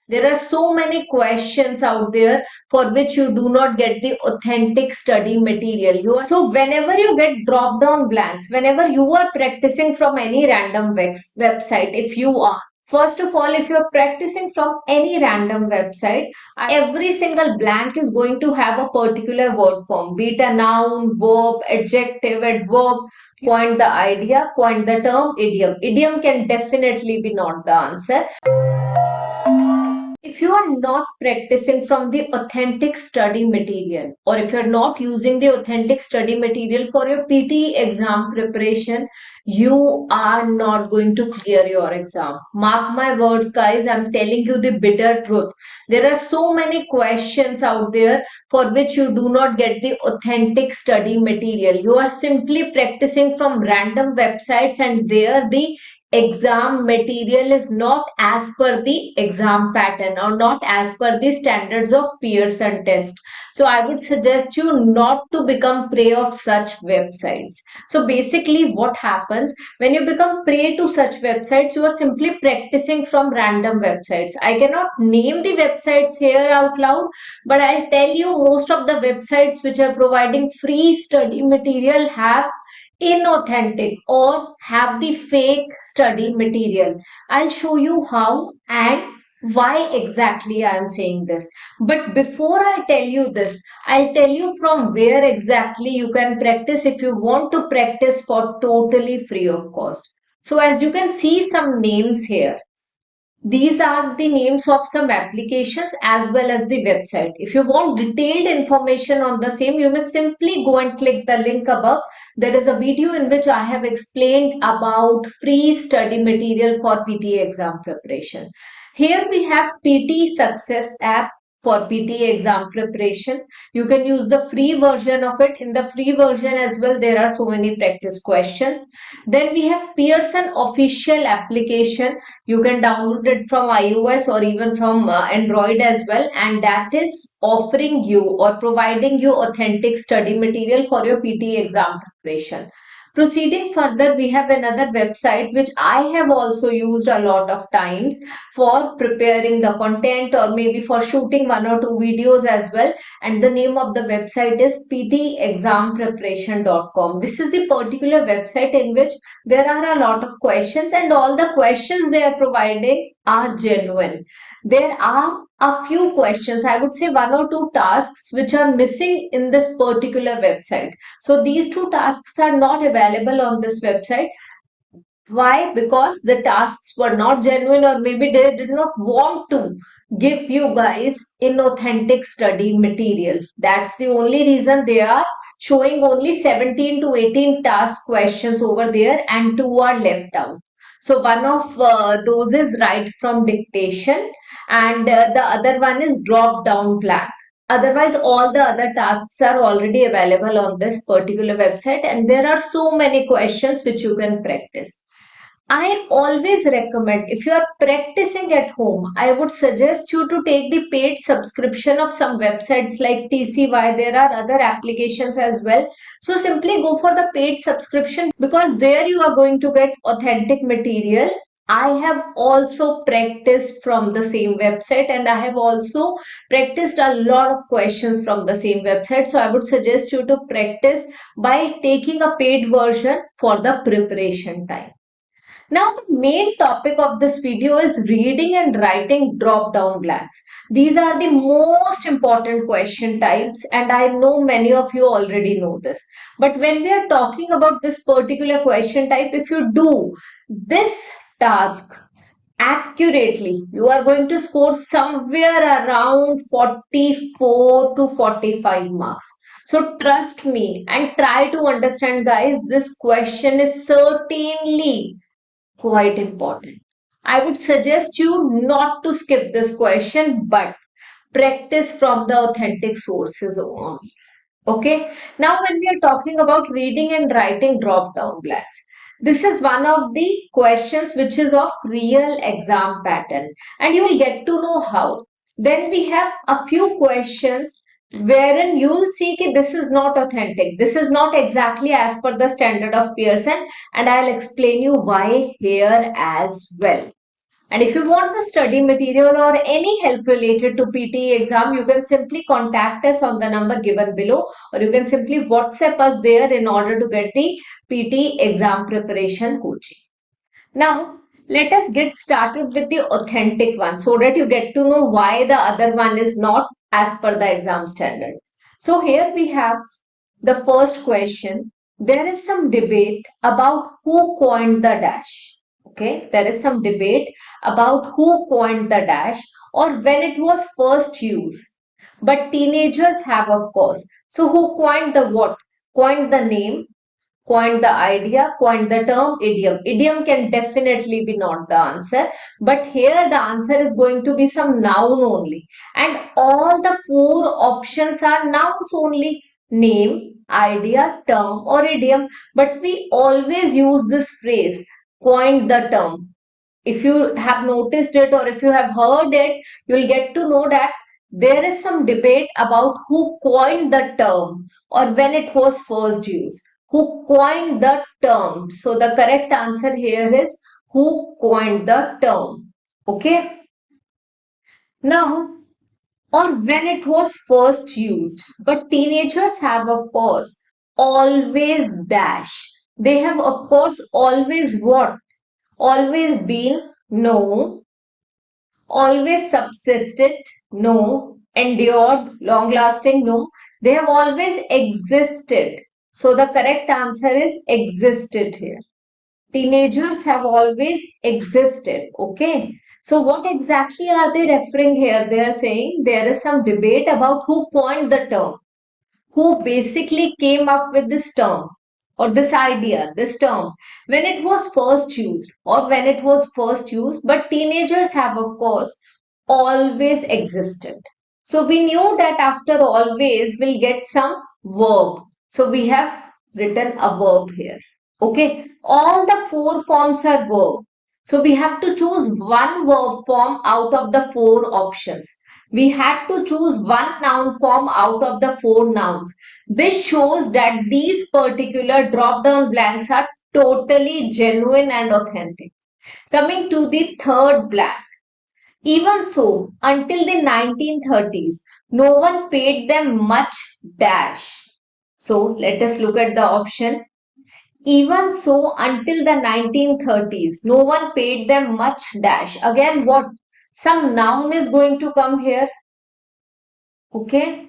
There are so many questions out there for which you do not get the authentic study material. So whenever you get drop down blanks, whenever you are practicing from any random website, if you are first of all, if you're practicing from any random website, every single blank is going to have a particular word form, be it a noun, verb, adjective, adverb. Point the idea, point the term, idiom. Idiom can definitely be not the answer. If you are not practicing from the authentic study material, or if you're not using the authentic study material for your PTE exam preparation, you are not going to clear your exam. Mark my words, guys, I'm telling you the bitter truth. There are so many questions out there for which you do not get the authentic study material. You are simply practicing from random websites, and there the exam material is not as per the exam pattern or not as per the standards of Pearson test. So I would suggest you not to become prey of such websites. So basically what happens when you become prey to such websites, you are simply practicing from random websites. I cannot name the websites here out loud, but I'll tell you most of the websites which are providing free study material have inauthentic or have the fake study material. I'll show you how and why exactly I am saying this. But before I tell you this, I'll tell you from where exactly you can practice if you want to practice for totally free of cost. So as you can see some names here, these are the names of some applications as well as the website. If you want detailed information on the same, you may simply go and click the link above. There is a video in which I have explained about free study material for PTE exam preparation. Here we have PT Success app for PTE exam preparation. You can use the free version of it. In the free version as well, there are so many practice questions. Then we have Pearson official application. You can download it from iOS or even from Android as well, and that is offering you or providing you authentic study material for your PT exam preparation. Proceeding further, we have another website which I have also used a lot of times for preparing the content or maybe for shooting one or two videos as well. And the name of the website is ptexampreparation.com. This is the particular website in which there are a lot of questions, and all the questions they are providing are genuine. There are a few questions, I would say one or two tasks, which are missing in this particular website. So these two tasks are not available on this website. Why? Because the tasks were not genuine, or maybe they did not want to give you guys inauthentic study material. That's the only reason they are showing only 17 to 18 task questions over there and two are left out. So one of those is right from dictation, and the other one is drop down blank. Otherwise, all the other tasks are already available on this particular website, and there are so many questions which you can practice. I always recommend, if you are practicing at home, I would suggest you to take the paid subscription of some websites like TCY. There are other applications as well. So simply go for the paid subscription, because there you are going to get authentic material. I have also practiced from the same website, and I have also practiced a lot of questions from the same website. So I would suggest you to practice by taking a paid version for the preparation time. Now, the main topic of this video is reading and writing drop-down blanks. These are the most important question types, and I know many of you already know this. But when we are talking about this particular question type, if you do this task accurately, you are going to score somewhere around 44 to 45 marks. So trust me and try to understand, guys, this question is certainly quite important. I would suggest you not to skip this question, but practice from the authentic sources only. Okay. Now, when we are talking about reading and writing drop down blanks, this is one of the questions which is of real exam pattern, and you will get to know how. Then we have a few questions wherein you will see that this is not authentic. This is not exactly as per the standard of Pearson, and I'll explain you why here as well. And if you want the study material or any help related to PTE exam, you can simply contact us on the number given below, or you can simply WhatsApp us there in order to get the PTE exam preparation coaching. Now, let us get started with the authentic one so that you get to know why the other one is not as per the exam standard. So, here we have the first question. There is some debate about who coined the dash. Okay, there is some debate about who coined the dash or when it was first used. But teenagers have, of course. So, who coined the what? Coined the name, coined the idea, coined the term idiom. Idiom can definitely be not the answer, but here the answer is going to be some noun only. And all the four options are nouns only: name, idea, term, or idiom. But we always use this phrase, coined the term. If you have noticed it or if you have heard it, you'll get to know that there is some debate about who coined the term or when it was first used. Who coined the term? So the correct answer here is who coined the term. Okay. Now, or when it was first used. But teenagers have, of course, always dash. They have, of course, always what? Always been no, always subsisted, no, endured, long lasting, no. They have always existed. So the correct answer is existed here. Teenagers have always existed. Okay. So what exactly are they referring here? They are saying there is some debate about who coined the term, who basically came up with this term or this idea, this term, when it was first used or when it was first used. But teenagers have, of course, always existed. So we knew that after always we'll get some verb. So we have written a verb here. Okay, all the four forms are verb. So we have to choose one verb form out of the four options. We had to choose one noun form out of the four nouns. This shows that these particular drop down blanks are totally genuine and authentic. Coming to the third blank. Even so, until the 1930s, no one paid them much dash. So let us look at the option. Even so, until the 1930s, no one paid them much dash. Again, what? Some noun is going to come here. Okay.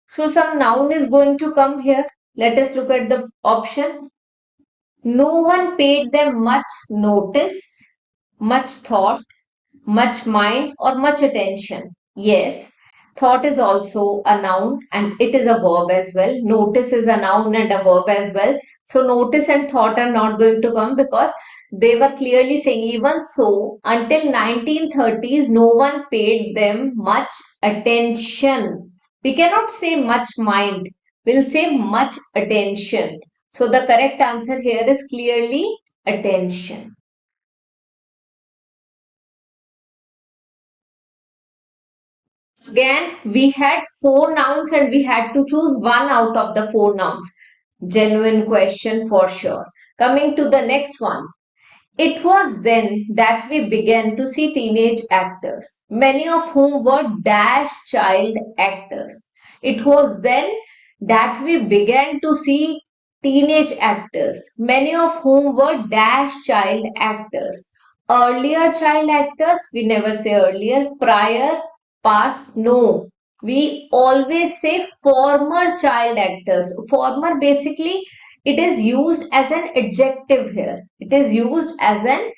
So some noun is going to come here. Let us look at the option. No one paid them much notice, much thought, much mind, or much attention. Yes, thought is also a noun and it is a verb as well. Notice is a noun and a verb as well. So notice and thought are not going to come because they were clearly saying even so until 1930s no one paid them much attention. We cannot say much mind. We'll say much attention. So the correct answer here is clearly attention. Again, we had four nouns and we had to choose one out of the four nouns. Genuine question for sure. Coming to the next one. It was then that we began to see teenage actors, many of whom were dash child actors. It was then that we began to see teenage actors, many of whom were dash child actors. Earlier child actors, we never say earlier, prior, past, no. We always say former child actors. Former basically it is used as an adjective here. It is used as an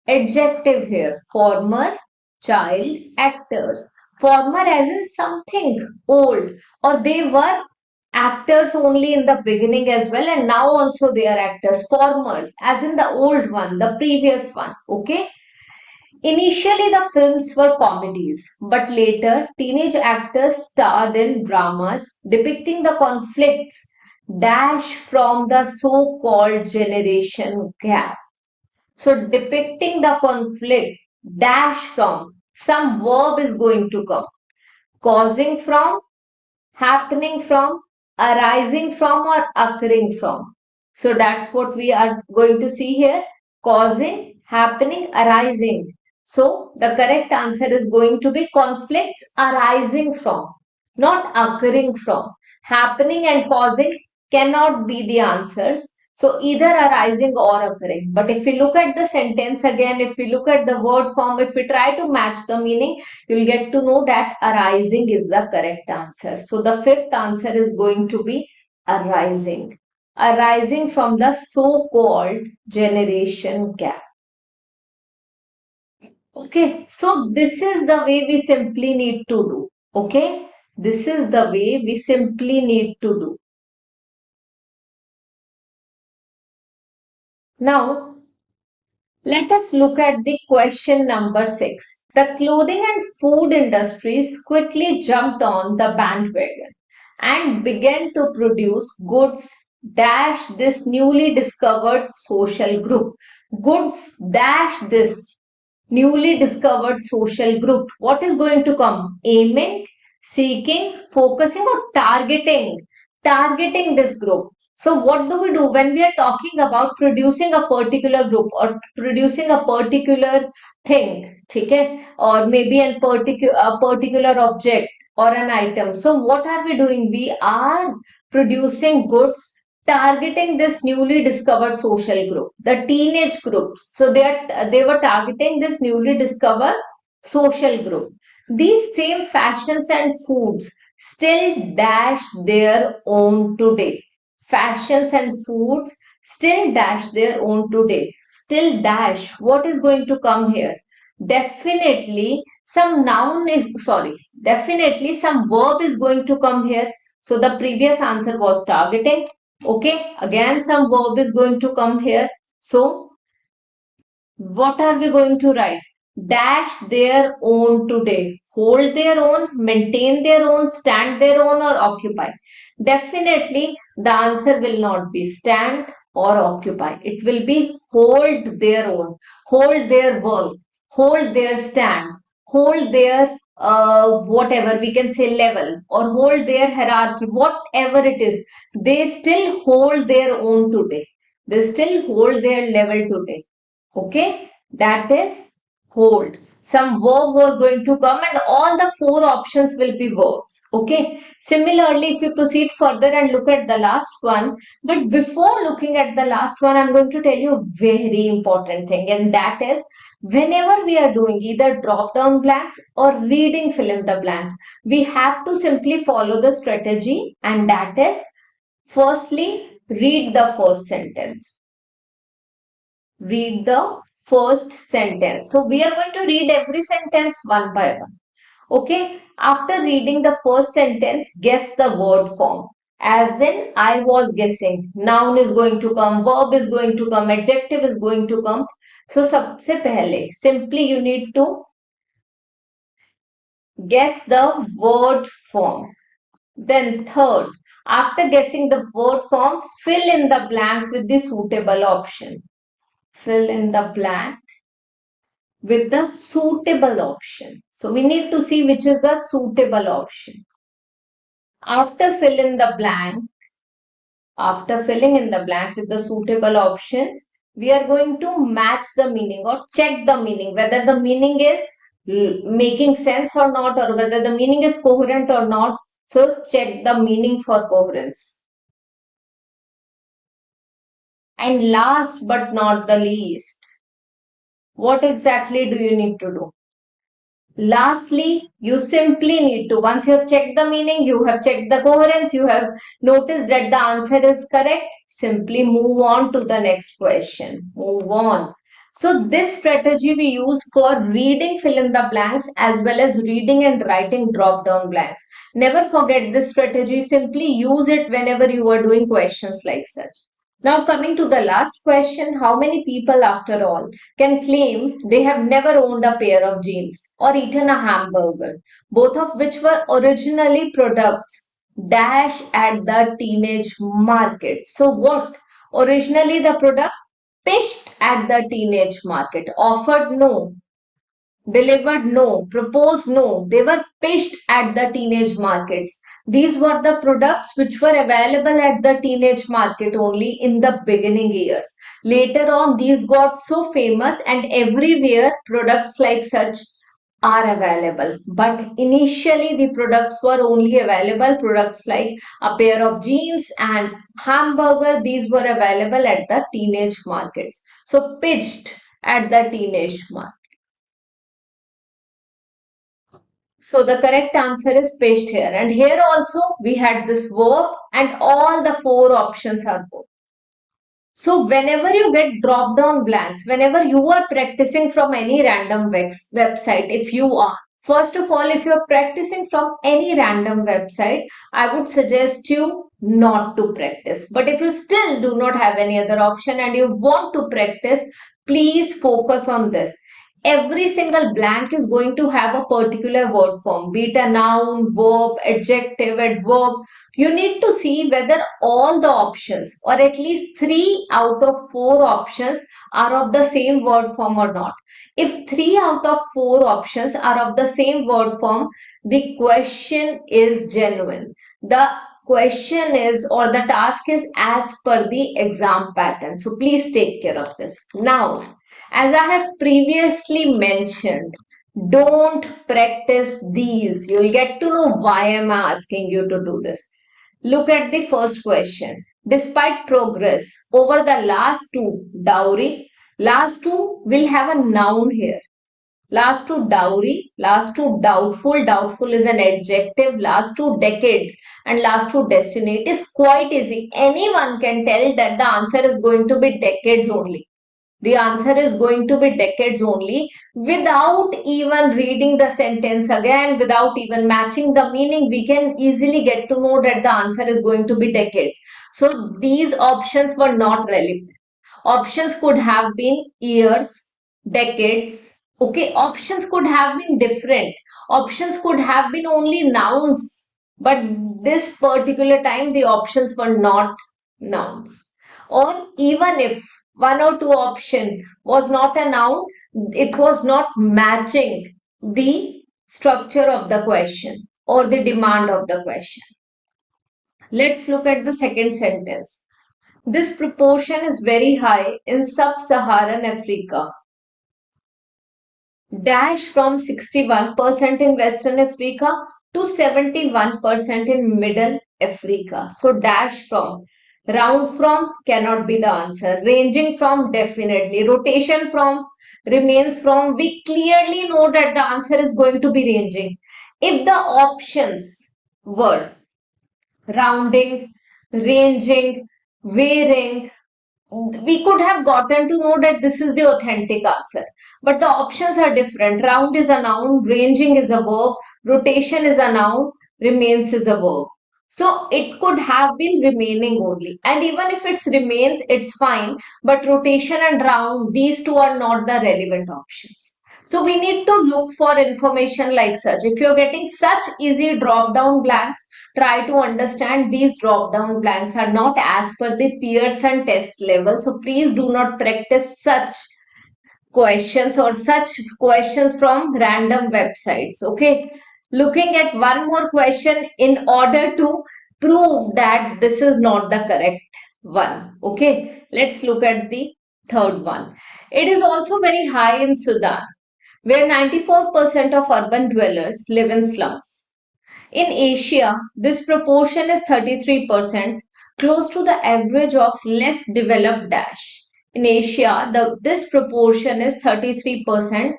adjective here. Former child actors. Former as in something old, or they were actors only in the beginning as well, and now also they are actors. Formers as in the old one, the previous one. Okay. Initially, the films were comedies, but later, teenage actors starred in dramas depicting the conflicts dash from the so called generation gap. So, depicting the conflict dash from some verb is going to come, causing from, happening from, arising from, or occurring from. So that's what we are going to see here. Causing, happening, arising. So the correct answer is going to be conflicts arising from, not occurring from. Happening and causing cannot be the answers. So either arising or occurring. But if we look at the sentence again, if we look at the word form, if we try to match the meaning, you'll get to know that arising is the correct answer. So the fifth answer is going to be arising. Arising from the so-called generation gap. Okay, so this is the way we simply need to do. Okay, this is the way we simply need to do. Now, let us look at the question number 6. The clothing and food industries quickly jumped on the bandwagon and began to produce goods dash this newly discovered social group. Goods dash this newly discovered social group. What is going to come? Aiming, seeking, focusing, or targeting. Targeting this group. So what do we do when we are talking about producing a particular group or producing a particular thing, okay? Or maybe a particular object or an item. So what are we doing? We are producing goods targeting this newly discovered social group, the teenage group. So they were targeting this newly discovered social group. These same fashions and foods still dash their own today. Fashions and foods still dash their own today. Still dash. What is going to come here? Definitely some noun is, sorry, definitely some verb is going to come here. So the previous answer was targeting. Okay, again some verb is going to come here. So what are we going to write? Dash their own today. Hold their own, maintain their own, stand their own, or occupy. Definitely the answer will not be stand or occupy. It will be hold their own, hold their work, hold their stand, hold their whatever we can say level, or hold their hierarchy, whatever it is. They still hold their own today. They still hold their level today. Okay, that is hold. Some verb was going to come and all the four options will be verbs. Okay, similarly if you proceed further and look at the last one, but before looking at the last one, I'm going to tell you a very important thing, and that is whenever we are doing either drop down blanks or reading fill in the blanks, we have to simply follow the strategy, and that is firstly read the first sentence. Read the first sentence. So we are going to read every sentence one by one. Okay. After reading the first sentence, guess the word form. As in, I was guessing. Noun is going to come, verb is going to come, adjective is going to come. So सबसे पहले simply you need to guess the word form. Then third, after guessing the word form, fill in the blank with the suitable option. Fill in the blank with the suitable option. So we need to see which is the suitable option. After fill in the blank, after filling in the blank with the suitable option, we are going to match the meaning or check the meaning, whether the meaning is making sense or not, or whether the meaning is coherent or not. So check the meaning for coherence. And last but not the least, what exactly do you need to do? Lastly, you simply need to, once you have checked the meaning, you have checked the coherence, you have noticed that the answer is correct, simply move on to the next question. Move on. So this strategy we use for reading fill in the blanks as well as reading and writing drop down blanks. Never forget this strategy. Simply use it whenever you are doing questions like such. Now coming to the last question, how many people after all can claim they have never owned a pair of jeans or eaten a hamburger, both of which were originally products dash at the teenage market. So what? Originally the product pitched at the teenage market, offered no. delivered no, proposed no. They were pitched at the teenage markets. These were the products which were available at the teenage market only in the beginning years. Later on, these got so famous, and everywhere products like such are available. But initially, the products were only available, products like a pair of jeans and hamburger, these were available at the teenage markets. So, pitched at the teenage market. So the correct answer is pitched here. And here also we had this verb and all the four options are both. So whenever you get drop down blanks, whenever you are practicing from any random website, if you are, first of all, if you are practicing from any random website, I would suggest you not to practice. But if you still do not have any other option and you want to practice, please focus on this. Every single blank is going to have a particular word form, be it a noun, verb, adjective, adverb. You need to see whether all the options or at least 3 out of 4 options are of the same word form or not. If 3 out of 4 options are of the same word form, the question is genuine. The question is or the task is as per the exam pattern. So please take care of this. Now, as I have previously mentioned, don't practice these. You'll get to know why am I asking you to do this. Look at the first question. Despite progress over the last two, dowry, last two will have a noun here. Last two, dowry, last two, doubtful, doubtful is an adjective, last two, decades, and last two, destiny. It is quite easy. Anyone can tell that the answer is going to be decades only. The answer is going to be decades only without even reading the sentence again, without even matching the meaning. We can easily get to know that the answer is going to be decades. So these options were not relevant. Options could have been years, decades. Okay, options could have been different. Options could have been only nouns. But this particular time, the options were not nouns. Or even if one or two option was not a noun, it was not matching the structure of the question or the demand of the question. Let's look at the second sentence. This proportion is very high in sub-Saharan Africa. Dash from 61% in Western Africa to 71% in Middle Africa. So dash from, round from cannot be the answer. Ranging from definitely. Rotation from, remains from. We clearly know that the answer is going to be ranging. If the options were rounding, ranging, varying, we could have gotten to know that this is the authentic answer. But the options are different. Round is a noun, ranging is a verb, rotation is a noun, remains is a verb. So it could have been remaining only. And even if it's remains, it's fine. But rotation and round, these two are not the relevant options. So we need to look for information like such. If you're getting such easy drop down blanks, try to understand these drop down blanks are not as per the Pearson test level. So please do not practice such questions or such questions from random websites. Okay. Looking at one more question in order to prove that this is not the correct one. Okay. Let's look at the third one. It is also very high in Sudan, where 94% of urban dwellers live in slums. In Asia, this proportion is 33%, close to the average of less developed dash. In Asia, this proportion is 33%,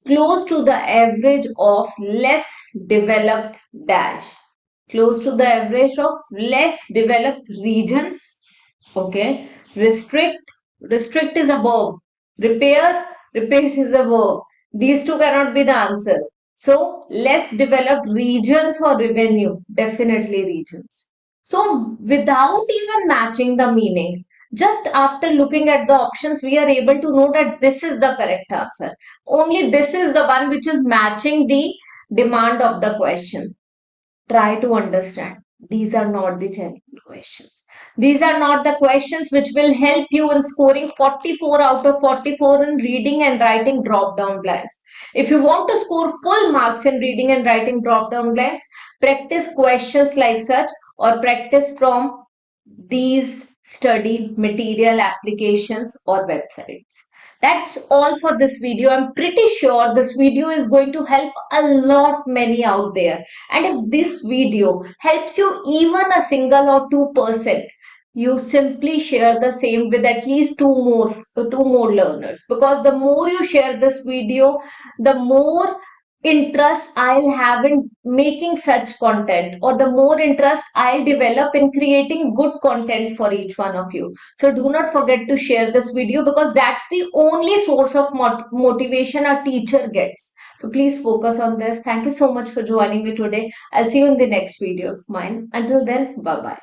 close to the average of less developed dash. Close to the average of less developed regions. Okay. Restrict is a verb. Repair is a verb. These two cannot be the answer. So, less developed regions or revenue, definitely regions. So, without even matching the meaning, just after looking at the options, we are able to know that this is the correct answer. Only this is the one which is matching the demand of the question. Try to understand. These are not the genuine questions. These are not the questions which will help you in scoring 44 out of 44 in reading and writing drop down blanks. If you want to score full marks in reading and writing drop down blanks, practice questions like such, or practice from these study material applications or websites. That's all for this video. I'm pretty sure this video is going to help a lot many out there. And if this video helps you even a single or 2%, you simply share the same with at least two more learners, because the more you share this video, the more interest I'll have in making such content, or the more interest I'll develop in creating good content for each one of you. So do not forget to share this video, because that's the only source of motivation a teacher gets. So please focus on this. Thank you so much for joining me today. I'll see you in the next video of mine. Until then, bye bye.